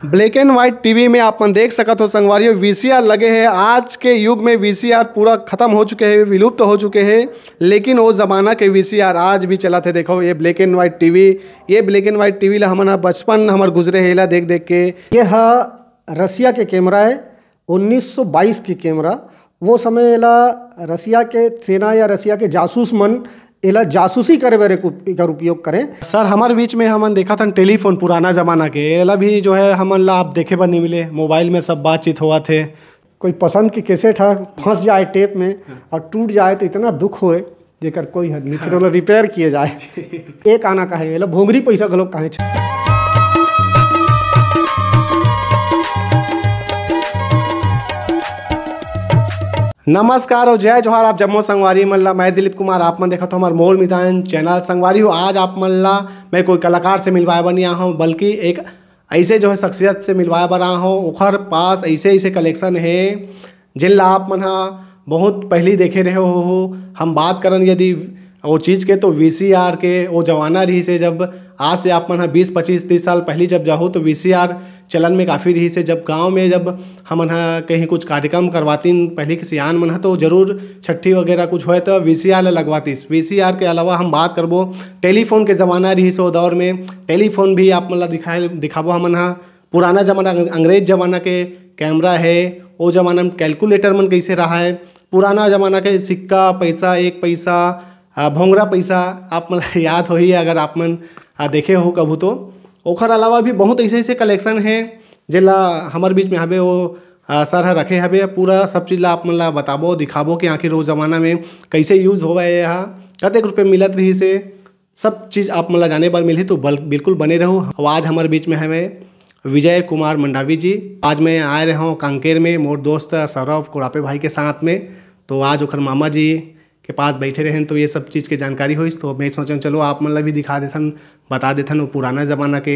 Black and white TV में आप देख सकत हो संगवारियों वीसीआर लगे हैं। आज के युग में वीसीआर पूरा खत्म हो चुके हैं, विलुप्त हो चुके हैं, लेकिन वो ज़माना के वीसीआर आज भी चला थे। देखो ये ब्लैक एंड वाइट टीवी, ये ब्लैक एंड वाइट टीवी ला हमन बचपन हमार गुजरे है ला देख देख के। ये रसिया के कैमरा है, 1922 की कैमरा। वो समय एला रसिया के सेना या रसिया के जासूस मन एला जासूसी करे बर एकर उपयोग करें। सर हमारे बीच में हमन देखा था टेलीफोन पुराना ज़माना के, एला भी जो है हमन ला आप देखे बर नहीं मिले। मोबाइल में सब बातचीत हुआ थे। कोई पसंद की कैसेट है फंस जाए टेप में और टूट जाए तो इतना दुख होए जेकर कोई हद नहीं, फिर रिपेयर किए जाए। एक आना कहे एला भोंगरी पैसा गलो कहे। नमस्कार और जय जोहार। आप जम्मू संगवारी मल्ला, मैं दिलीप कुमार। आप मन देखा तो हमारे मोर मितान चैनल संगवारी हो। आज आप मल्ला मैं कोई कलाकार से मिलवाए बन आया हूँ, बल्कि एक ऐसे जो है शख्सियत से मिलवाए बर आया हूँ। ओखर पास ऐसे कलेक्शन है जिन ला आप मन बहुत पहले देखे रहे हो। हम बात करन यदि वो चीज़ के तो वीसीआर के वो जमाना रही से, जब आज से आप मन 20, 25, 30 साल पहले जब जाओ तो वीसीआर चलन में काफ़ी रही से। जब गांव में जब हमन कहीं कुछ कार्यक्रम करवाती पहले के सियान मन तो जरूर छठी वगैरह कुछ होए तो वीसीआर लगवातीस। वीसीआर के अलावा हम बात करबो टेलीफोन के ज़माना रही सो दौर में। टेलीफोन भी आप मन दिखाबो हमन पुराना ज़माना अंग्रेज ज़माना के कैमरा है। वो ज़माना में कैलकुलेटर मन कैसे रहा है, पुराना ज़माना के सिक्का पैसा, 1 पैसा, भोंगरा पैसा आप मन याद हो ही अगर आप मन देखे हो कभू तो। ओखर अलावा भी बहुत ऐसे कलेक्शन हैं जिला हमारे बीच में हबे वो सर रखे हबे। पूरा सब चीज़ ला आप मन ला बताबो दिखाबो कि आखिर वो ज़माना में कैसे यूज़ होवा है, यहाँ कतेक रुपये मिलत रही से, सब चीज़ आप मन ला जाने पर मिली तो बिल्कुल बने रहो। आज हमारे बीच में हमें विजय कुमार मंडावी जी। आज मैं आए रहा हूँ कांकेर में मोर दोस्त सौरभ कोड़ापे भाई के साथ में। तो आज ओखर मामा जी के पास बैठे रहें तो ये सब चीज़ के जानकारी हुई। तो मैं सोचा चलो आप मन ला भी दिखा देथन, बता देथन वो पुराना ज़माना के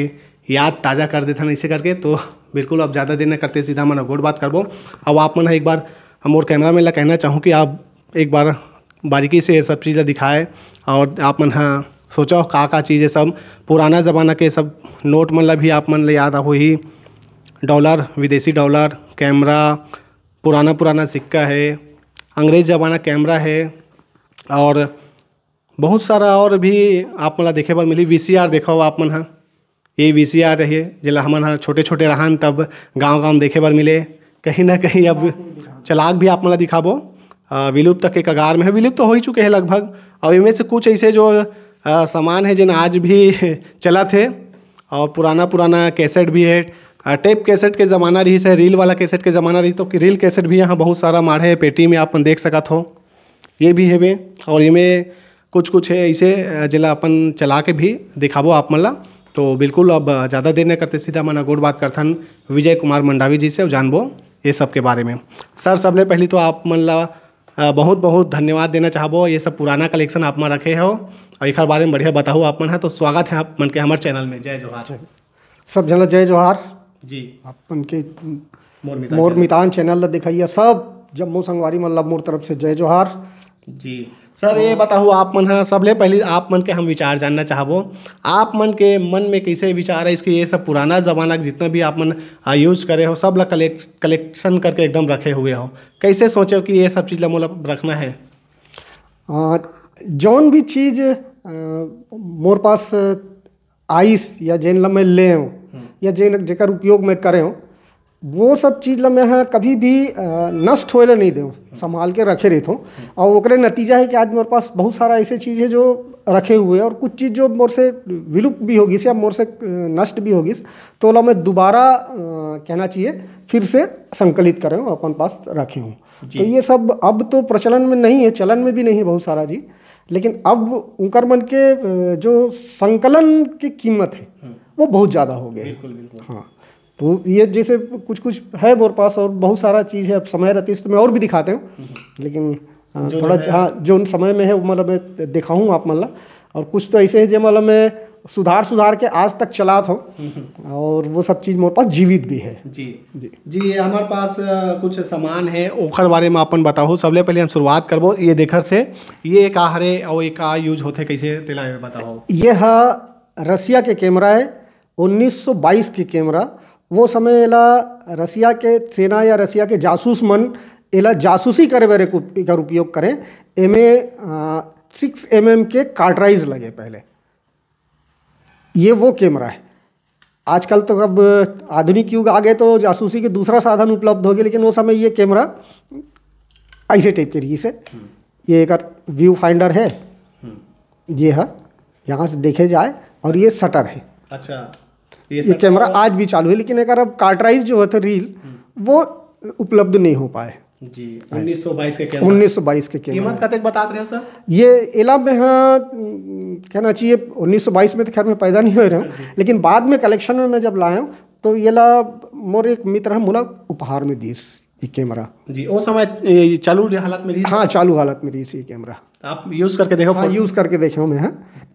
याद ताज़ा कर देथन ऐसे करके। तो बिल्कुल अब ज़्यादा देर न करते सीधा मन गोड़ बात करबो। अब आप मन एक बार हम और कैमरा में ला कहना चाहूँ कि आप एक बार बारीकी से ये सब चीज़ें दिखाए और आप मन सोचो का चीज़ है। सब पुराना ज़माना के सब नोट मन ला भी आप मन ला याद हो ही, डॉलर, विदेशी डॉलर, कैमरा, पुराना सिक्का है, अंग्रेज ज़माना कैमरा है और बहुत सारा और भी आप मन देखे बर मिली। वीसीआर देखो आप मन ये वीसीआर रही जिला हमन छोटे छोटे रहन तब गांव में देखे बर मिले। कहीं ना कहीं अब चलाक भी आप मन दिखाबो विलुप्त के कगार में है, विलुप्त तो हो ही चुके हैं लगभग। और इनमें से कुछ ऐसे जो सामान है जिन आज भी चला थे। और पुराना कैसेट भी है। टेप कैसेट के ज़माना रही से, रील वाला कैसेट के ज़माना रही तो रील कैसेट भी यहाँ बहुत सारा माढ़े है पेटी में आप देख सकत हो। ये भी है बे, और इनमें कुछ है ऐसे जिला अपन चला के भी दिखाबो आप मन ला। तो बिल्कुल अब ज़्यादा देर न करते सीधा मना गोड़ बात करथन विजय कुमार मंडावी जी से और जानबो ये सब के बारे में। सर सबले पहले तो आप मन ला बहुत धन्यवाद देना चाहबो। ये सब पुराना कलेक्शन आप मन रखे हो और एक बारे में बढ़िया बताओ आप मन है। तो स्वागत है आप मन के हमारे चैनल में। जय जोहार। सब जन जय जोहार जी। अपन के मोर मितान चैनल ला दिखाइए सब जम्मू संगवारी मन ला मोर तरफ से जय जोहार जी। सर ये बताओ आप मन सबले पहले आप मन के हम विचार जानना चाहबो। आप मन के मन में कैसे विचार है इसकी, ये सब पुराना ज़माना जितना भी आप मन यूज़ करे हो सब ला कलेक्शन करके एकदम रखे हुए हो, कैसे सोचे हो कि ये सब चीज़ ला मोला रखना है? जौन भी चीज़ मोर पास आइस या जेन ला मैं ले या जेकर उपयोग मैं करे हूँ, वो सब चीज़ ला मैं कभी भी नष्ट होए नहीं दूँ, संभाल के रखे रहता हूँ। और ओकरे नतीजा है कि आज मेरे पास बहुत सारा ऐसे चीज़ है जो रखे हुए हैं और कुछ चीज़ जो मोर से विलुप्त भी होगी या मोर से नष्ट भी होगी तो ला मैं दोबारा कहना चाहिए फिर से संकलित करे हूँ, अपन पास रखे हूँ। तो ये सब अब तो प्रचलन में नहीं है, चलन में भी नहीं है बहुत सारा जी, लेकिन अब उनकर मन के जो संकलन की कीमत है वो बहुत ज़्यादा हो गई। हाँ, तो ये जैसे कुछ है मेरे पास और बहुत सारा चीज़ है। अब समय रहती है तो मैं और भी दिखाते हूँ, लेकिन थोड़ा हाँ जो समय में है वो मतलब मैं दिखाऊँ आप मतलब। और कुछ तो ऐसे है जो मतलब मैं सुधार के आज तक चला था और वो सब चीज़ मेरे पास जीवित भी है। जी हमारे पास कुछ सामान है ओखर बारे में अपन बताओ। सबले पहले हम शुरुआत करबो ये देखर से, ये का हरे और ये का यूज होते कैसे तेला बताओ। ये रसिया के कैमरा है, 1922 की कैमरा। वो समय एला रसिया के सेना या रसिया के जासूस मन एला जासूसी करे बर एकर उपयोग करें। एमे 6 mm के कार्ट्राइज लगे पहले। ये वो कैमरा है। आजकल तो अब आधुनिक युग आ गए तो जासूसी के दूसरा साधन उपलब्ध हो गए, लेकिन वो समय ये कैमरा ऐसे टाइप के रही से। ये एक व्यू फाइंडर है, ये है, यहाँ से देखे जाए, और ये शटर है। अच्छा, ये कैमरा आज भी चालू है, लेकिन अगर अब कार्ट्राइज जो होते रील वो उपलब्ध नहीं हो पाए जी। 1922 के कैमरा, 1922 के कैमरा। कीमत कतक बता रहे हो सर? ये एला में हाँ कहना चाहिए 1922 में तो खैर मैं पैदा नहीं हो रहा हूँ, लेकिन बाद में कलेक्शन में मैं जब लाया हूँ तो येला मोर एक मित्र है मोला उपहार में दी ये कैमरा जी। वो समय चालू हालत में रही? हाँ, चालू हालत में रही ये कैमरा। आप यूज़ करके देखो? हाँ, यूज़ करके देखे मैं हाँ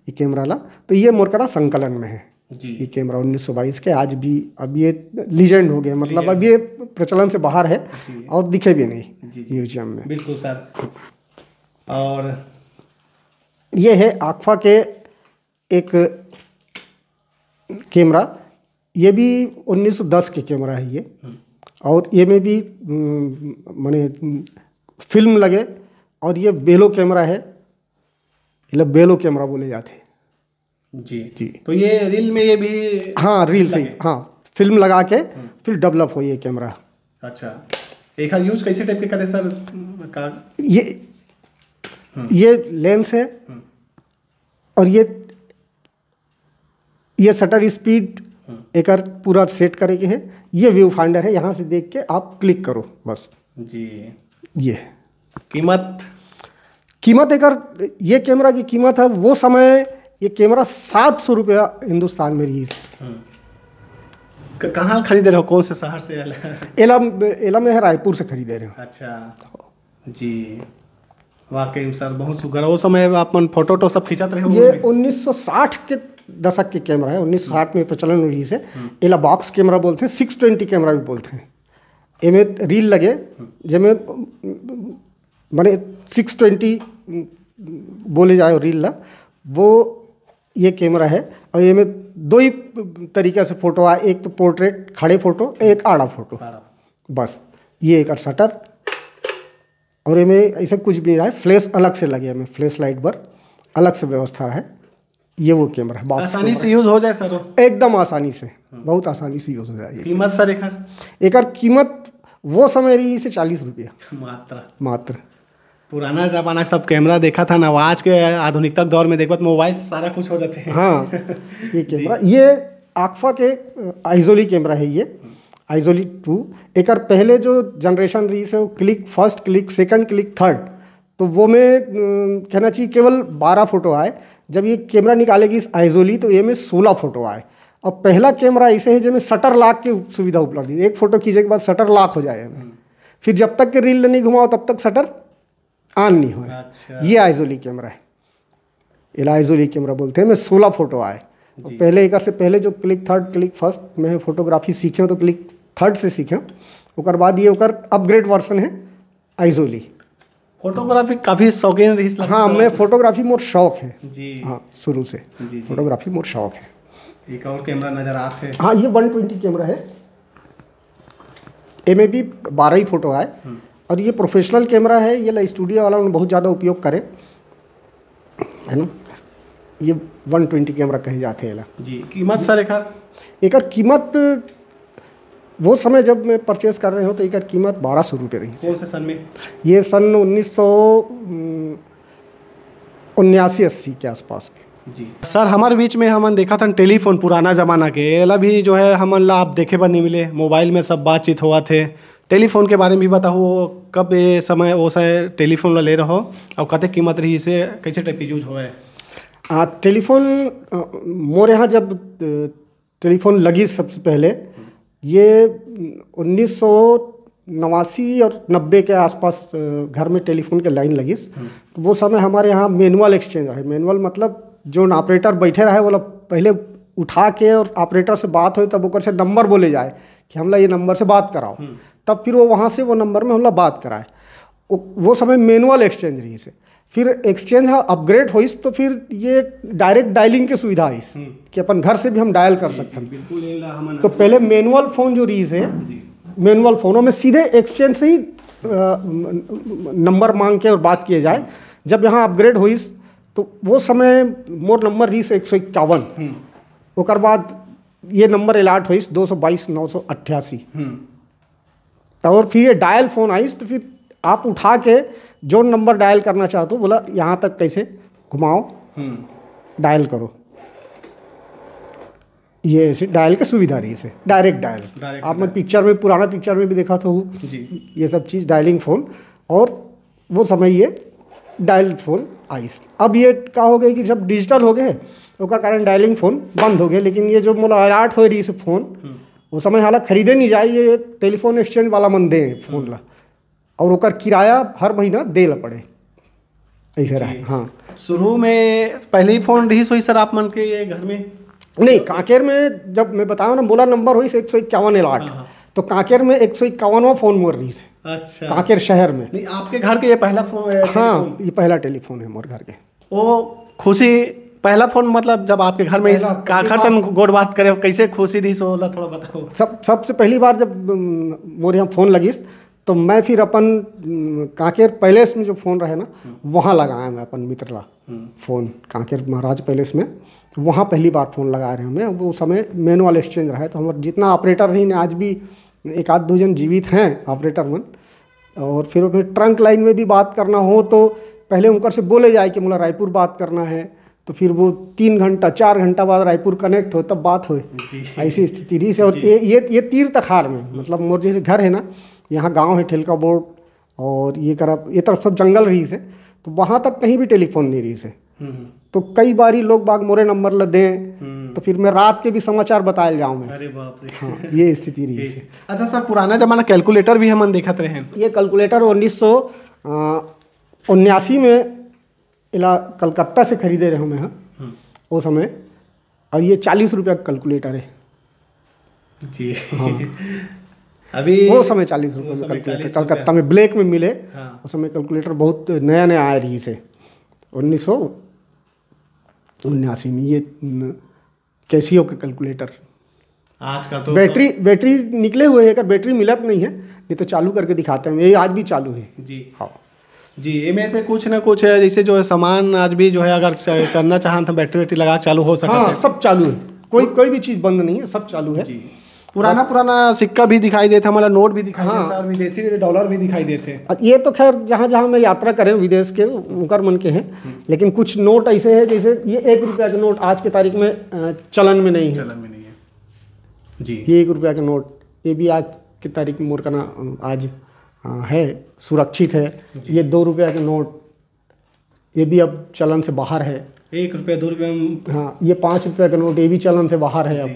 ये कैमरा ला। तो ये मोर करा संकलन में है जी। ये कैमरा 1922 के, आज भी अब ये लीजेंड हो गया, मतलब अब ये प्रचलन से बाहर है और दिखे भी नहीं म्यूजियम में। बिल्कुल सर। और ये है आक्फा के एक कैमरा, ये भी 1910 के कैमरा है ये, और ये में भी माने फिल्म लगे, और ये बेलो कैमरा है, ये बेलो कैमरा बोले जाते हैं जी जी। तो ये रील में ये भी हाँ रील से हाँ फिल्म लगा के फिर डेवलप हो ये कैमरा। अच्छा, एक यूज कैसे टाइप के करे सर का? ये लेंस है, और ये शटर स्पीड एक पूरा सेट करे के है। ये व्यू फाइंडर है, यहाँ से देख के आप क्लिक करो बस जी। ये कीमत एक ये कैमरा की कीमत है वो समय, ये कैमरा 700 रुपया हिंदुस्तान में रही। कहाँ खरीदे रहे हो, कौन से शहर से? एला में है, रायपुर से खरीदे रहे हो। अच्छा जी, वाकई सर बहुत सुगर। वो समय अपन फोटो सब खींचत रहे? ये 1960 के दशक के कैमरा है, 1960 में प्रचलन हुई से। एला बॉक्स कैमरा बोलते हैं, 620 कैमरा भी बोलते हैं। एमे रील लगे जिसमें मैंने 620 बोले जाए रील ला, वो ये कैमरा है। और ये में दो ही तरीके से फोटो आए, एक तो पोर्ट्रेट खड़े फोटो, एक आड़ा फोटो, बस। ये एक शटर, और ये में ऐसा कुछ भी रहा है, फ्लैश अलग से लगे, हमें फ्लैश लाइट पर अलग से व्यवस्था है। ये वो कैमरा है, आसानी से यूज हो जाए सर? एकदम आसानी से, बहुत आसानी से यूज हो जाए। कीमत सर एक कीमत वो समय रही से 40 रुपया मात्र। पुराना जमाना सब कैमरा देखा था ना, आज के आधुनिकता दौर में देखो तो मोबाइल से सारा कुछ हो जाते हैं। हाँ, ये कैमरा ये आक्फा के आइजोली कैमरा है, ये आइजोली 2। एक पहले जो जनरेशन रही से वो click first, click second, click third, तो वो में कहना चाहिए केवल 12 फोटो आए। जब ये कैमरा निकालेगी इस आइजोली तो ये में 16 फोटो आए। और पहला कैमरा ऐसे है जिसमें शटर लॉक की सुविधा उपलब्ध है, एक फोटो खींचे के बाद शटर लॉक हो जाए हमें, फिर जब तक के रील नहीं घुमाओ तब तक शटर ऑन नहीं हो। अच्छा। ये आइजोली कैमरा है, ये आइजोली कैमरा बोलते हैं। मैं 16 फोटो आए। पहले एक से पहले जो क्लिक थर्ड, क्लिक फर्स्ट में फोटोग्राफी सीखे तो क्लिक थर्ड से सीखे, उसके बाद ये अपग्रेड वर्सन है आइजोली। फोटोग्राफी काफ़ी शौकीन रही? हाँ, मैं फोटोग्राफी मोर शौक है जी। हाँ, शुरू से फोटोग्राफी मोर शौक है। एक और कैमरा नजर आते हैं। हाँ, ये 120 कैमरा है, ए में भी 12 ही फोटो आए। और ये प्रोफेशनल कैमरा है, ये स्टूडियो वाला ने बहुत ज़्यादा उपयोग करे है ना। ये 120 कैमरा कहे जाते हैं जी। कीमत सर एक कीमत वो समय जब मैं परचेज कर रहे हो तो एक कीमत 1200 रुपये रही। कौन से सन में? ये सन 1979-80 के आसपास के जी। सर हमारे बीच में हमन देखा था टेलीफोन पुराना ज़माना के, एला भी जो है हमन ला आप देखे पर नहीं मिले, मोबाइल में सब बातचीत हुआ थे। टेलीफोन के बारे में भी बताओ, कब ये समय वो से टेलीफोन ला ले रहो और कतक कीमत रही, इसे कैसे टाइप की यूज हुआ है? टेलीफोन मोर यहाँ जब टेलीफोन लगी सबसे पहले, ये 1989 और 90 के आसपास घर में टेलीफोन के लाइन लगी। तो वो समय हमारे यहाँ मैनुअल एक्सचेंज है। मैनुअल मतलब जो ऑपरेटर बैठे रहे वो पहले उठा के और ऑपरेटर से बात हो तब से नंबर बोले जाए कि हमला ये नंबर से बात कराओ, तब फिर वो वहाँ से वो नंबर में हमला बात कराए। वो समय मैनुअल एक्सचेंज रही से। फिर एक्सचेंज है अपग्रेड होइस तो फिर ये डायरेक्ट डायलिंग की सुविधा है कि अपन घर से भी हम डायल कर सकते हैं। बिल्कुल। तो पहले मैनुअल फ़ोन जो रही है, मैनुअल फ़ोनों में सीधे एक्सचेंज से ही नंबर मांग के और बात किए जाए। जब यहाँ अपग्रेड हुई तो वो समय मोर नंबर रही से 151, उसके बाद ये नंबर अलर्ट हुई 222-988। और फिर ये डायल फ़ोन आई तो फिर आप उठा के जो नंबर डायल करना चाहते हो बोला यहाँ तक कैसे घुमाओ, डायल करो। ये ऐसे डायल की सुविधा रही से, डायरेक्ट डायल। आपने पिक्चर में, पुराना पिक्चर में भी देखा था वो ये सब चीज़, डायलिंग फ़ोन। और वो समय ये डायल फ़ोन आई। अब ये क्या हो गया कि जब डिजिटल हो गए तो उसका कारण डायलिंग फ़ोन बंद हो गया। लेकिन ये जो मोला अलर्ट हो रही है फ़ोन, वो समय हालांकि खरीदे नहीं जाए, ये टेलीफोन एक्सचेंज वाला मन दे फ़ोन ला, और ओकर किराया हर महीना दे ला पड़े, ऐसे रहे। हाँ, शुरू में पहले ही फ़ोन रही सोई सर आप मन के ये घर में? नहीं, कांकेर में जब मैं बताऊँ ना, बोला नंबर हुई से 151 अलर्ट, तो कांकेर में 151वां फ़ोन मोर रही से। अच्छा, कांकेर शहर में। नहीं, आपके घर के ये पहला फ़ोन है? हाँ, ये पहला टेलीफोन है मोर घर के। वो खुशी पहला फ़ोन, मतलब जब आपके घर में इस काखर से गोड़ बात करे, कैसे खुशी रही सो थोड़ा बताओ। सबसे पहली बार जब मोर यहाँ फ़ोन लगी तो मैं फिर अपन कांकेर पैलेस में जो फ़ोन रहे ना, वहाँ लगाया मैं अपन मित्रला फ़ोन, कांकेर महाराज पैलेस में। वहाँ पहली बार फ़ोन लगा रहे हमें। वो समय मैनुअल एक्सचेंज रहा है, तो हमारे जितना ऑपरेटर रही ने, आज भी एक आध दो जन जीवित हैं ऑपरेटर मन। और फिर ट्रंक लाइन में भी बात करना हो तो पहले उनकर से बोले जाए कि मुझे रायपुर बात करना है, तो फिर वो 3 घंटा 4 घंटा बाद रायपुर कनेक्ट हो तब बात हो, ऐसी स्थिति रही से। और ये तीर तखार में, मतलब मोर जैसे घर है ना, यहाँ गांव है ठेलका बोर्ड, और ये तरफ सब जंगल रही से, तो वहाँ तक कहीं भी टेलीफोन नहीं रही से। तो कई बारी लोग बाग मोरे नंबर ल दें, तो फिर मैं रात के भी समाचार बताए जाऊँ मैं। अरे बाप रे। हाँ, ये स्थिति रही से। अच्छा सर, पुराना जमाना कैलकुलेटर भी हम देखते रहे हैं। ये कैलकुलेटर 1979 में इला कलकत्ता से खरीदे रहे हमें, हाँ वो समय। और ये 40 रुपया का कैलकुलेटर है जी। हाँ। अभी वो समय 40 रुपये में कैलकुलेटर कलकत्ता में ब्लैक में मिले। हाँ। उस समय कैलकुलेटर बहुत नया नया आया रही से 1979 में। ये कैसियो के कैलकुलेटर, आज का तो बैटरी निकले हुए है, बैटरी मिलत नहीं है, नहीं तो चालू करके दिखाते हैं। ये आज भी चालू है जी। हाँ जी, इनमें से कुछ ना कुछ है, जैसे जो है सामान आज भी जो है अगर करना चाहें तो बैटरी लगा चालू हो सकता है। हाँ, सब चालू है, कोई भी चीज़ बंद नहीं है, सब चालू है। जी। पुराना सिक्का भी दिखाई देता, हमारा नोट भी दिखाई देता, और विदेशी डॉलर भी दिखाई देते। ये तो खैर जहाँ जहाँ मैं यात्रा करें विदेश के उनकर मन के हैं, लेकिन कुछ नोट ऐसे हैं, जैसे ये 1 रुपया का नोट आज की तारीख में चलन में नहीं है। जी, ये 1 रुपया का नोट, ये भी आज की तारीख में मोर का ना आज है, सुरक्षित है। ये 2 रुपया का नोट, ये भी अब चलन से बाहर है। 1 रुपया 2 रुपया। हाँ, ये 5 रुपया का नोट, ये भी चलन से बाहर है अब।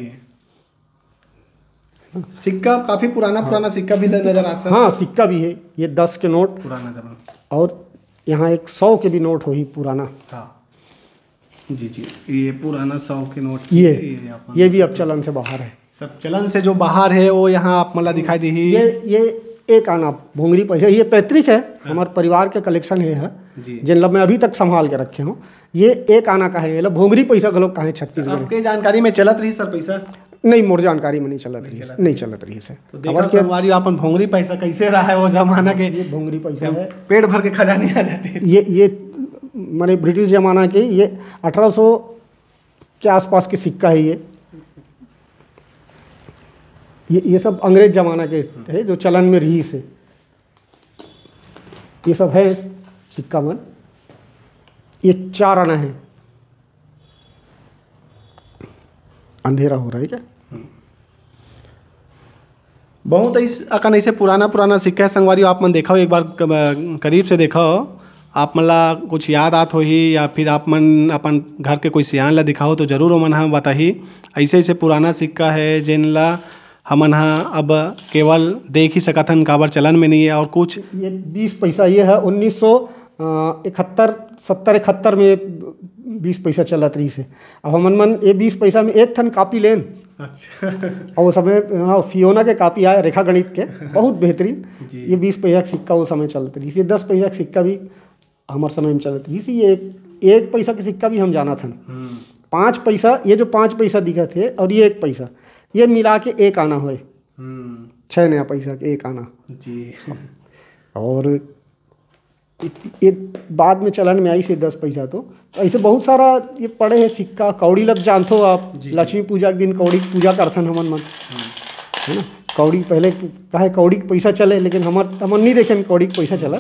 सिक्का काफ़ी पुराना सिक्का भी नजर आता है। हाँ, सिक्का भी है, ये 10 के नोट पुराना जमाना, और यहाँ एक 100 के भी नोट हो ही पुराना। हाँ जी, ये पुराना 100 के नोट, ये भी अब चलन से बाहर है। सब चलन से जो बाहर है वो यहाँ आप मतलब दिखाई दी। ये एक आना भोंगरी पैसा, ये पैतृक है। हाँ। हमारे परिवार के कलेक्शन है जिन मैं अभी तक संभाल के रखे हूँ। ये एक आना का है, ये भोंगरी पैसा का लोग कहाँ छत्तीसगढ़। आपके जानकारी में चलत रही सर पैसा? नहीं, मोर जानकारी में नहीं चलत रही से। तो देखा संगवारी अपन भोंगरी पैसा कैसे रहा है वो जमाना के। ये भोंगरी पैसा है, पेट भर के खजाने आ जाते हैं। ये माने ब्रिटिश जमाना के, ये 1800 के आसपास के सिक्का है। ये सब अंग्रेज जमाना के है जो चलन में रही से। ये सब है सिक्का मन। ये 4 आना है। अंधेरा हो रहा है क्या? बहुत ऐसे पुराना सिक्का है संगवारी, आप मन देखा हो, एक बार करीब से देखा हो, आप मन ला कुछ याद आत हो ही, या फिर आप मन अपन घर के कोई सियान ला दिखाओ तो जरूर वो मन हाँ बताही। ऐसे पुराना सिक्का है जिन ला हमन हाँ अब केवल देख ही सकथन, काबर चलन में नहीं है। और कुछ ये 20 पैसा ये है 1971 में 20 पैसा चलत रही से। अब हमन ये 20 पैसा में एक ठन कापी लेन। अच्छा। और उस समय हाँ फियोना के कापी आए रेखा गणित के, बहुत बेहतरीन। ये 20 पैसा का सिक्का उस समय चलते रही। ये 10 पैसा का सिक्का भी हमारे समय में चलत रही सी। एक पैसा के सिक्का भी हम जाना था। 5 पैसा, ये जो 5 पैसा दिखा थे और ये 1 पैसा, ये मिला के 1 आना हुए। 6 नया पैसा के 1 आना जी। और ये बाद में चलन में आई से 10 पैसा। तो ऐसे बहुत सारा ये पड़े हैं सिक्का। कौड़ी लग जानते हो आप, लक्ष्मी पूजा के दिन कौड़ी पूजा करथन हमन मन, है ना। कौड़ी पहले कहे कौड़ी के पैसा चले, लेकिन हमन नहीं देखे कौड़ी के पैसा चला।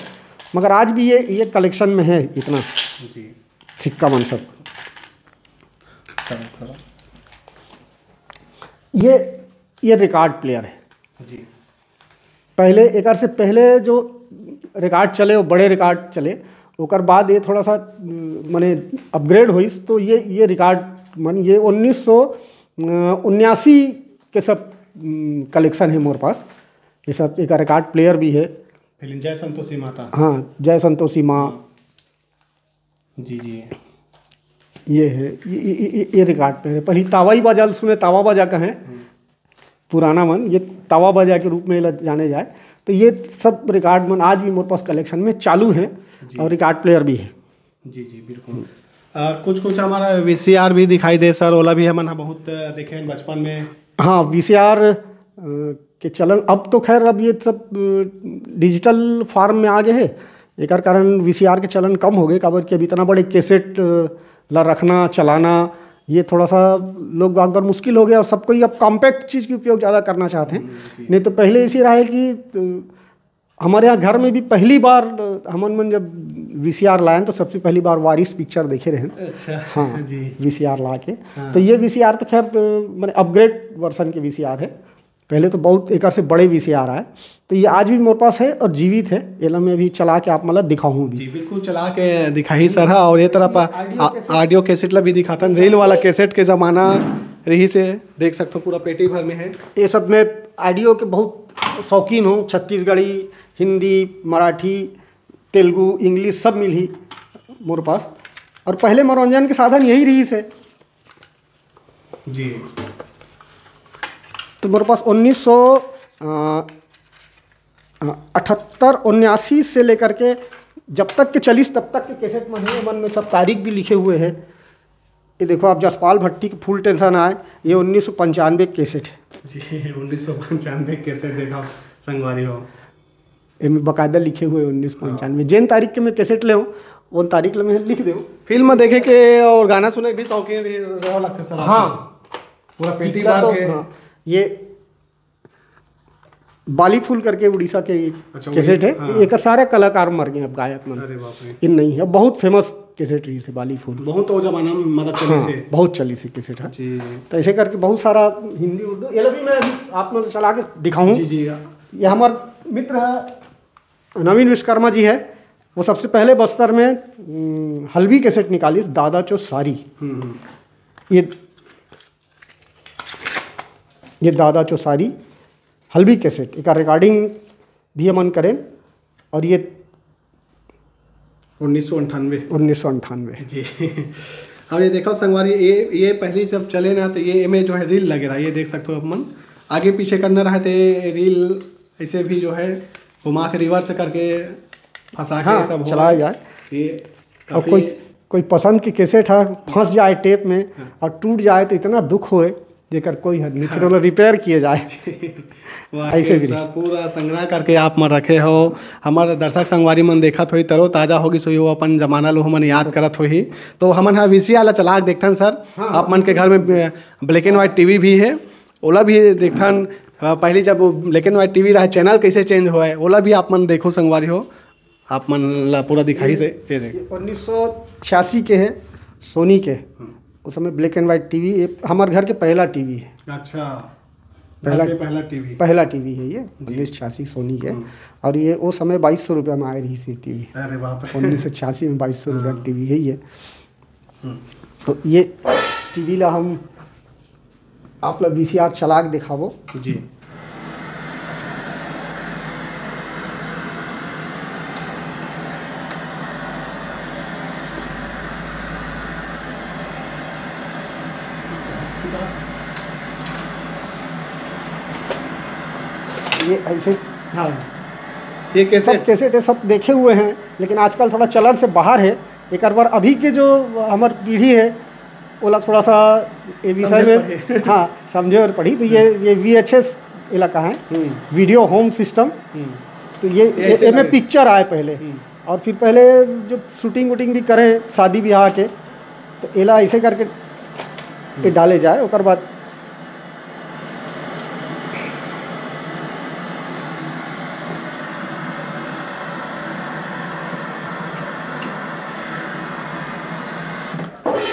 मगर आज भी ये कलेक्शन में है इतना जी सिक्का मन सब। ये रिकॉर्ड प्लेयर है जी। पहले एक से पहले जो रिकॉर्ड चले वो बड़े रिकॉर्ड चले, ओकर बाद ये थोड़ा सा माने अपग्रेड हुई। तो ये रिकॉर्ड मन ये 1979 के सब कलेक्शन है मोरे पास। ये सब एक रिकॉर्ड प्लेयर भी है। फिल्म जय संतोषी माता, हाँ, जय संतोषी माँ जी जी। ये है, ये रिकॉर्ड प्लेयर है। पहले तावाई बाजा सुने, तावा बाजा कहें पुराना मन, ये तावा बाजा के रूप में जाने जाए। तो ये सब रिकॉर्ड मन आज भी मेरे पास कलेक्शन में चालू हैं और रिकॉर्ड प्लेयर भी है। जी जी बिल्कुल। कुछ हमारा वीसीआर भी दिखाई दे सर, ओला भी हमन बहुत देखे हैं बचपन में। हाँ, वीसीआर के चलन अब तो खैर अब ये सब डिजिटल फॉर्म में आ गए हैं। एक कारण वीसीआर के चलन कम हो गए, काबर कि अब इतना बड़े कैसेट ला रखना चलाना ये थोड़ा सा लोग बाग बार मुश्किल हो गया और सबको ही अब कॉम्पैक्ट चीज़ की उपयोग ज़्यादा करना चाहते हैं। नहीं तो पहले इसी रहा है कि हमारे यहाँ घर में भी पहली बार हमन जब वीसीआर लाए तो सबसे पहली बार वारिस पिक्चर देखे रहे। अच्छा, हाँ जी। वीसीआर ला के तो ये वीसीआर तो खैर मैंने अपग्रेड वर्सन के वीसीआर है। पहले तो बहुत एक से बड़े वीसीआर आए, तो ये आज भी मेरे पास है और जीवित है। ये मैं अभी चला के आप मतलब दिखाऊँ भी। जी बिल्कुल, चला के दिखाई सर। हाँ, और ये तरह ऑडियो कैसेट ला भी दिखाता, रेल वाला कैसेट के ज़माना रही से देख सकते हो, पूरा पेटी भर में है। ये सब में ऑडियो के बहुत शौकीन हूँ। छत्तीसगढ़ी, हिंदी, मराठी, तेलुगु, इंग्लिश सब मिली मोरे पास। और पहले मनोरंजन के साधन यही रही से जी। तो मेरे पास 1978-79 से लेकर के जब तक के 40 तब तक के कैसेट में है। मन में सब तारीख भी लिखे हुए हैं। ये देखो आप, जसपाल भट्टी की फुल टेंशन आए, ये 1995 कैसेट है जी। 1995 कैसेट देखा संगवारी हो, इनमें बाकायदा लिखे हुए 1995 जिन तारीख के मैं कैसेट ले वो तारीख ले मैं लिख दे। फिल्म देखे के और गाना सुने भी शौकीन रहो लगते सर। हाँ, पूरा पेटी भर के। हाँ, ये बाली फूल करके उड़ीसा के कैसेट है। हाँ। एक सारे कलाकार मर गए अब, गायक मन। अरे बाप रे। इन नहीं है, बहुत फेमस कैसेट रही से बाली फूल। बहुत वो जमाना में मतलब चली से बहुत चली से कैसेट है जी। तो ऐसे करके बहुत सारा हिंदी उर्दू ये भी मैं अभी आप में चला के दिखाऊँ। जी जी। ये हमारे मित्र है नवीन विश्वकर्मा जी है। वो सबसे पहले बस्तर में हल्बी कैसेट निकाली, दादा चो सारी। ये दादा चो सारी हल्बी कैसेट एक रिकॉर्डिंग भी अमन करें। और ये 1998 जी। अब ये देखो संगवारी, ये पहली जब चले ना तो ये में जो है रील लगे रहा, ये देख सकते हो अपन। आगे पीछे करना रहा तो रील ऐसे भी जो है घुमा के रिवर्स करके फंसा के सब चलाया जाए। ये और कोई पसंद की कैसेट है फंस जाए टेप में और टूट जाए तो इतना दुख होए जेकर कोई हद नहीं, फिर वो रिपेयर किए जाए। ऐसे भी पूरा संग्रह करके आप मन रखे हो। हमारे दर्शक संगवारी मन देखत होई तरो ताज़ा होगी सो अपन जमाना लो हमन याद करत होही। तो हमन हाँ वीसीआर ला चला देखथन सर। आप मन के घर में ब्लैक एंड व्हाइट टीवी भी है, ओला भी देखथन। पहले जब ब्लैक एंड व्हाइट टीवी रहे, चैनल कैसे चेंज हुआ है ओला भी आप मन देखो संगवारी हो। आप मन ला पूरा दिखाई से ये देख 1986 के है, सोनी के। उस समय ब्लैक एंड वाइट टीवी हमारे घर के पहला टीवी है। अच्छा, पहला टीवी है ये 1986 सोनी के। और ये वो समय 2200 रुपये में आए रही सी टीवी। अरे बाप रे। 1986 में 2200 रुपये की टीवी है ये। तो ये टीवी ला हम आप लोग वीसीआर चला के दिखावो जी। ये ऐसे हाँ ये कैसे सब कैसेट है, सब देखे हुए हैं, लेकिन आजकल थोड़ा चलन से बाहर है। एक बार अभी के जो हमारी पीढ़ी है ओला थोड़ा सा ये विषय में हाँ समझे और पढ़ी। तो ये VHS इलाका है, वीडियो होम सिस्टम। तो ये में पिक्चर आए पहले, और फिर पहले जो शूटिंग वूटिंग भी करें शादी ब्याह के, तो एला ऐसे करके ये डाले जाए। और बाद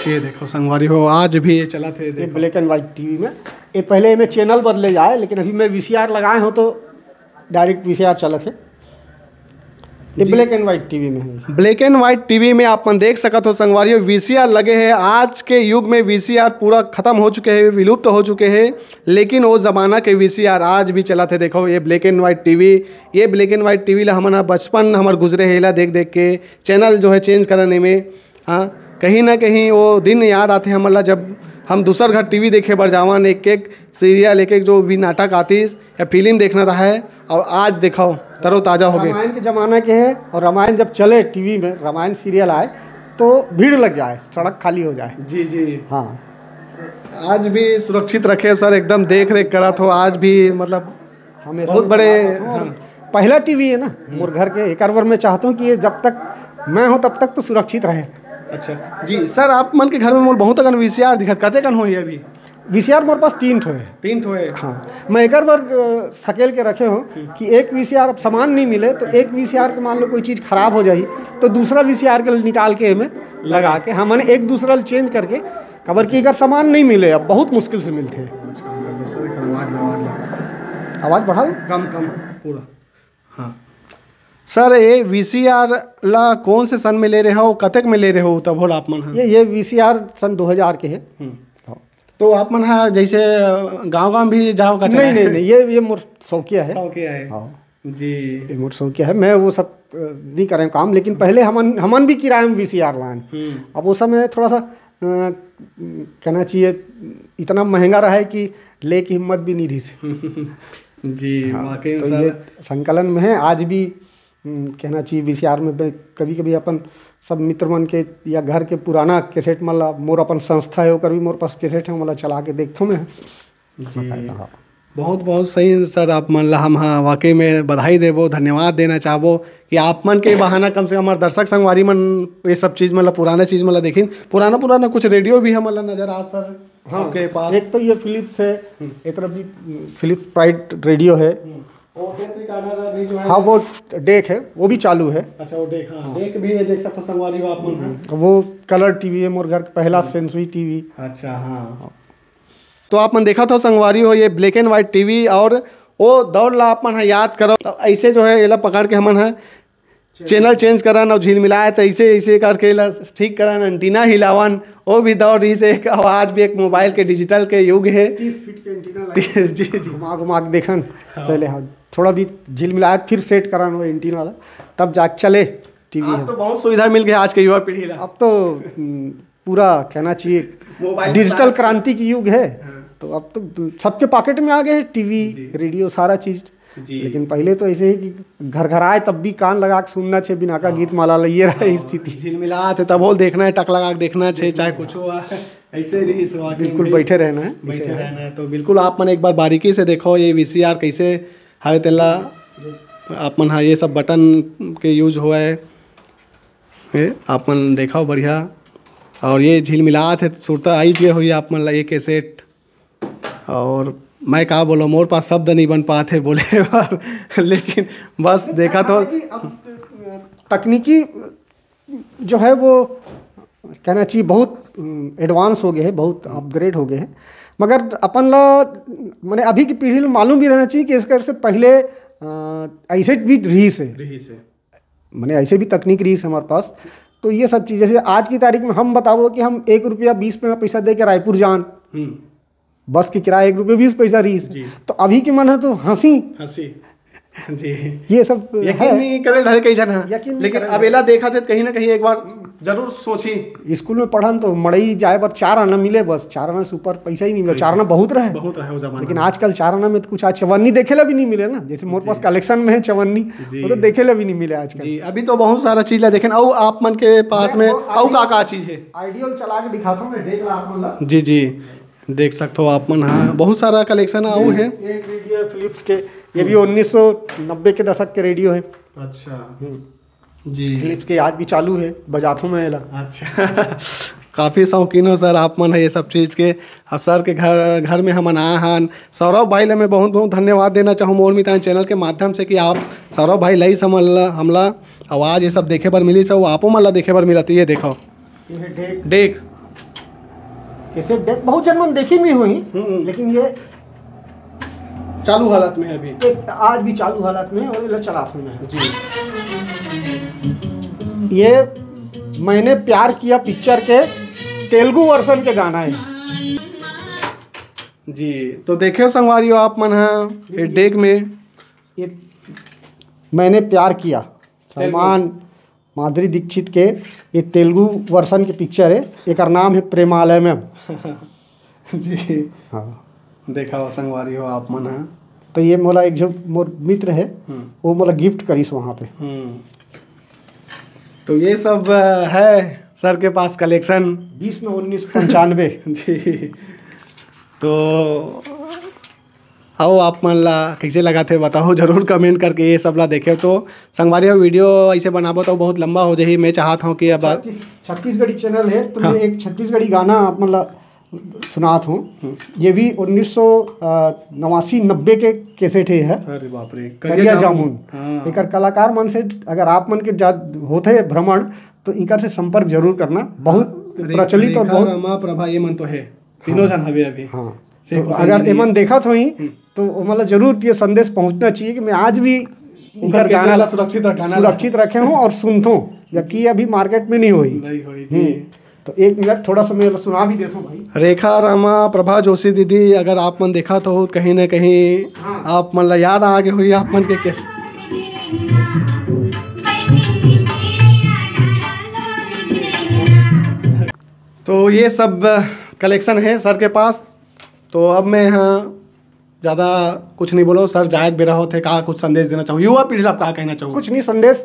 ये देखो संगवारी हो, आज भी ये चला थे। ये ब्लैक एंड वाइट टीवी में ये पहले में चैनल बदले जाए, लेकिन अभी मैं VCR लगाए हो तो डायरेक्ट VCR चला थे। ये ब्लैक एंड वाइट टीवी में है। ब्लैक एंड वाइट टीवी में आप मन देख सकत हो संगवारियों, VCR लगे हैं। आज के युग में VCR पूरा खत्म हो चुके हैं, विलुप्त हो चुके हैं, लेकिन वो ज़माना के VCR आज भी चला थे। देखो ये ब्लैक एंड वाइट टीवी, ये ब्लैक एंड वाइट टीवी ला हमारा बचपन हमारे गुजरे है, देख देख के चैनल जो है चेंज करने में। हाँ, कहीं ना कहीं वो दिन याद आते हैं हमारा जब हम दूसर घर टीवी देखे बर जावन, एक एक सीरियल, एक एक जो भी नाटक आती या फिल्म देखना रहा है, और आज देखो तरोताज़ा हो गए। रामायण के ज़माना के हैं, और रामायण जब चले टीवी में, रामायण सीरियल आए तो भीड़ लग जाए, सड़क खाली हो जाए। जी जी हाँ, आज भी सुरक्षित रखे सर, एकदम देख रेख करा तो आज भी मतलब हमेशा बहुत बड़े। हाँ। पहला टीवी है ना मोर घर के, एक बार मैं चाहता हूँ कि ये जब तक मैं हूँ तब तक तो सुरक्षित रहे। अच्छा जी सर, आप मन के घर में मोर बहुत अगन VCR दिखत, कते कन हो अभी? VCR मेरे पास 3 ठो है। 3 ठो है? हाँ, मैं एक बार सकेल के रखे हूँ कि एक VCR अब सामान नहीं मिले तो एक VCR के मान लो कोई चीज़ खराब हो जाए तो दूसरा VCR के निकाल के हमें लगा के हमने एक दूसरा चेंज करके खबर की, अगर सामान नहीं मिले अब बहुत मुश्किल से मिलते हैं। आवाज़ बढ़ा दो, कम पूरा। हाँ सर, ये VCR ला कौन से सन में ले रहे हो, कतक में ले रहे हो तब हो आप मन? ये VCR सन 2000 के है। तो आप मन हाँ जैसे गांव भी जाओ का? नहीं, ये मोर शौकिया है। शौकिया है? हाँ जी, ये मोर शौकिया है। मैं वो सब नहीं करें काम, लेकिन पहले हमन भी किराए में VCR लाएं। अब वो समय थोड़ा सा कहना चाहिए इतना महंगा रहा है कि ले की हिम्मत भी नहीं रही जी। हाँ, तो ये संकलन में है आज भी। कहना चाहिए VCR में कभी कभी अपन सब मित्र मन के या घर के पुराना कैसेट मतलब मोर अपन संस्था है ओकर भी मोर पास कैसेट है, मतलब चला के देखता हूँ मैं जी। हाँ, बहुत बहुत सही सर, आप मन ला हम हाँ वाकई में बधाई देवो, धन्यवाद देना चाहबो कि आप मन के बहाना कम से कम हमारे दर्शक संगवारी मन ये सब चीज़ मतलब पुराना चीज़ मतलब देखिन, पुराना कुछ रेडियो भी हम नज़र आ सर। हाँ, आपके पास एक तो ये फिलिप्स है, एक तरफ भी फिलिप्स प्राइड रेडियो है। हाँ, वो डेक है, वो भी चालू है। अच्छा, वो डेक, हाँ डेक भी है, देख सकते हो संगवारी हो आप मन। वो कलर टीवी है मोर घर पहला सेंसरी टीवी। अच्छा हाँ, तो आप मन देखा था संगवारी हो ये ब्लैक एंड वाइट टीवी, और वो दौड़ ला आप मन याद करो तो ऐसे जो है ये पकड़ के हमन है चैनल चेंज करन और झील मिलाए तो ऐसे करके ठीक करन, एंटीना हिलावन, वो भी दौड़ रही से। आज भी एक मोबाइल के डिजिटल के युग है। 30 फीट के एंटीना जी घुमा के देखन। पहले हाँ थोड़ा भी झील मिलाए फिर सेट करान वो एंटीना वाला, तब जाके चले टीवी। अब तो बहुत सुविधा मिल गया आज के युवा पीढ़ी ला। अब तो पूरा कहना चाहिए डिजिटल क्रांति की युग है। तो अब तो सबके पॉकेट में आ गए टीवी रेडियो सारा चीज़। लेकिन पहले तो ऐसे ही कि घर घर आए तब भी कान लगा के सुनना चाहिए, बिना का गीत माला ये रहा स्थिति। झील मिला थे तब बोल देखना है, टक लगा के देखना चाहिए, चाहे कुछ हुआ ऐसे ही बिल्कुल बैठे रहना है। तो बिल्कुल आप मन एक बार बारीकी से देखो ये VCR कैसे है तेला आप मन। हाँ, ये सब बटन के यूज हुआ है, आप मन देखो बढ़िया। और ये झील मिला थे सुरता आई जे हुई आप मन ला ये कैसेट। और मैं कहा बोलो मोर पास शब्द नहीं बन पाते बोले पर, लेकिन बस देखा तो तकनीकी जो है वो कहना चाहिए बहुत एडवांस हो गए हैं, बहुत अपग्रेड हो गए हैं। मगर अपन ला मैंने अभी की पीढ़ी में मालूम भी रहना चाहिए कि इसके से पहले ऐसे भी रही से मैंने ऐसे भी तकनीक रही से हमारे पास। तो ये सब चीज़ जैसे आज की तारीख में हम बताओ कि हम 1 रुपया 20 पैसा दे के रायपुर जान, बस की किराया 1 रुपया 20 पैसा रही। तो अभी की मन है तो हंसी जी ये सब यकीन नहीं करे धरे कई जन है। यकीन नहीं लेकिन करेला। अबेला देखा थे कहीं ना कहीं एक बार जरूर सोची। स्कूल में पढ़न तो मड़ई जाए पर 4 आना मिले, बस 4 आना से ऊपर पैसा ही नहीं मिले। 4 आना बहुत रहे, बहुत रहे वो जमाना। लेकिन आजकल 4 आना में तो कुछ आज चवन्नी देखेला भी नहीं मिले ना। जैसे मोर पास कलेक्शन में है चवन्नी, वो तो देखेला भी नहीं मिले आजकल। जी अभी तो बहुत सारा चीज है देखें। और आप मन के पास में और का चीज है आइडियल चला के दिखाता हूँ मैं, देख ला आप मन ला। जी जी देख सकते हो आप मन। हाँ बहुत सारा कलेक्शन आऊ है। एक रेडियो है फिलिप्स के, ये भी 1990 के दशक के रेडियो है। अच्छा जी फिलिप्स के आज भी चालू है, बजाता हूँ मैं एला। अच्छा काफ़ी शौकीन हो सर आप मन है ये सब चीज़ के। और सर के घर में हम आए हैं। सौरभ भाई ले मैं बहुत बहुत धन्यवाद देना चाहूँ मोर मितान चैनल के माध्यम से कि आप सौरभ भाई लई समझ हमला आवाज़ ये सब देखे पर मिली सब आपो मन ला देखे पर मिला। ये देखो ये है डेक। डेक कैसे डेक बहुत जन्म देखी भी हुई, लेकिन ये चालू हालत में है अभी, एक आज भी चालू हालत में और ये चलाते में है। जी ये मैंने प्यार किया पिक्चर के तेलुगु वर्जन के गाना है। जी तो देखियो संगवारियों आप मन है ये डेक में ये मैंने प्यार किया सलमान माधुरी दीक्षित के ये तेलुगु वर्जन के पिक्चर है। एक नाम है प्रेमालय में। जी हाँ देखा हो संगवारियों आप मन है। तो ये मोला एक जो मोर मित्र है वो मोला गिफ्ट करीस वहाँ पे। तो ये सब है सर के पास कलेक्शन 20/19/95। जी तो आओ आप मन ला कैसे लगा थे बताओ जरूर कमेंट करके। ये सब ला देखे तो संगवारी वीडियो ऐसे बनाबो तो बहुत लंबा हो जाए। मैं चाहता हूँ कि अब छत्तीसगढ़ी चैनल है तो मैं एक छत्तीसगढ़ी गाना आप मन ला सुनात हूँ। ये भी 1989-90 के कैसेट है। अरे बाप रे करिया जामुन। एक कलाकार मन से अगर आप मन के होते भ्रमण तो इनका से संपर्क जरूर करना। बहुत प्रचलित और बहुत रमा प्रभा ये मन तो है तीनों जन हवे अभी। हाँ तो अगर एमन देखा तो ही तो मतलब जरूर ये संदेश पहुंचना चाहिए कि मैं आज भी इनका गाना सुरक्षित रखे हूँ और सुनता हूँ, जबकि ये अभी मार्केट में नहीं हुई। तो 1 मिनट थोड़ा सा मैं सुना भी देता हूँ भाई। रेखा रमा प्रभा जोशी दीदी अगर आप मन देखा तो कहीं ना कहीं आप मन ला याद आ गए हुई आप मन के कैसे। तो ये सब कलेक्शन है सर के पास। तो अब मैं यहाँ ज़्यादा कुछ नहीं बोलो सर जायक बेरा होते का कुछ संदेश देना चाहूँ युवा पीढ़ी ला आप क्या कहना चाहूँ। कुछ नहीं संदेश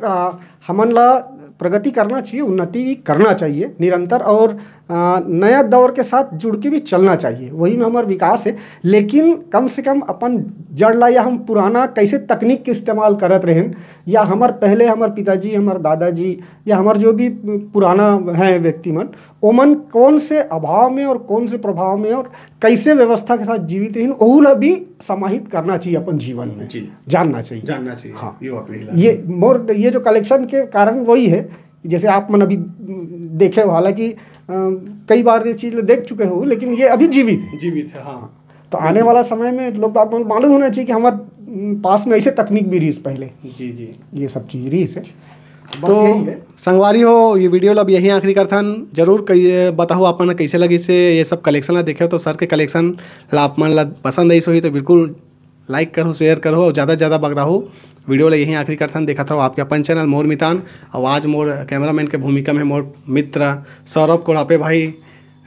हमन ला प्रगति करना चाहिए, उन्नति भी करना चाहिए निरंतर और नया दौर के साथ जुड़ के भी चलना चाहिए, वही में हमारा विकास है। लेकिन कम से कम अपन जड़ ला या हम पुराना कैसे तकनीक के इस्तेमाल करत रहें या हमार पहले हमार पिताजी हमार दादाजी या हमार जो भी पुराना है व्यक्ति मन ओमन कौन से अभाव में और कौन से प्रभाव में और कैसे व्यवस्था के साथ जीवित रहें ओहू भी समाहित करना चाहिए अपन जीवन में जानना चाहिए। हाँ ये जो कलेक्शन के कारण वही है जैसे आप मन अभी देखे हो, हालांकि कई बार ये चीज़ देख चुके हो लेकिन ये अभी जीवित है। हाँ तो आने वाला समय में लोग आप मालूम होना चाहिए कि हमारे पास में ऐसे तकनीक भी रही पहले। जी ये सब चीज़ रही है। तो संगवारी हो ये वीडियो लब यही आखिरी करथन जरूर बताओ आप मन कैसे लगी से ये सब कलेक्शन ला देखे तो सर के कलेक्शन ला आप मन ला पसंद आई सो तो बिल्कुल लाइक करो शेयर करो और ज़्यादा से ज़्यादा बगराहो वीडियो ला यहीं आखिरी करथन देखा था आपके अपन चैनल मोर मितान। और आज मोर कैमरामैन के भूमिका में मोर मित्र सौरभ कोड़ापे भाई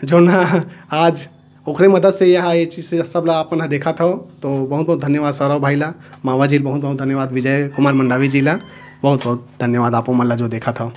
जो ना आज ओखरे मदद से ये चीज़ सब ला अपन देखा था। तो बहुत बहुत धन्यवाद सौरभ भाई ला, मावा जी बहुत बहुत धन्यवाद, विजय कुमार मंडावी जी ला बहुत बहुत धन्यवाद आपो मन ला जो देखा था।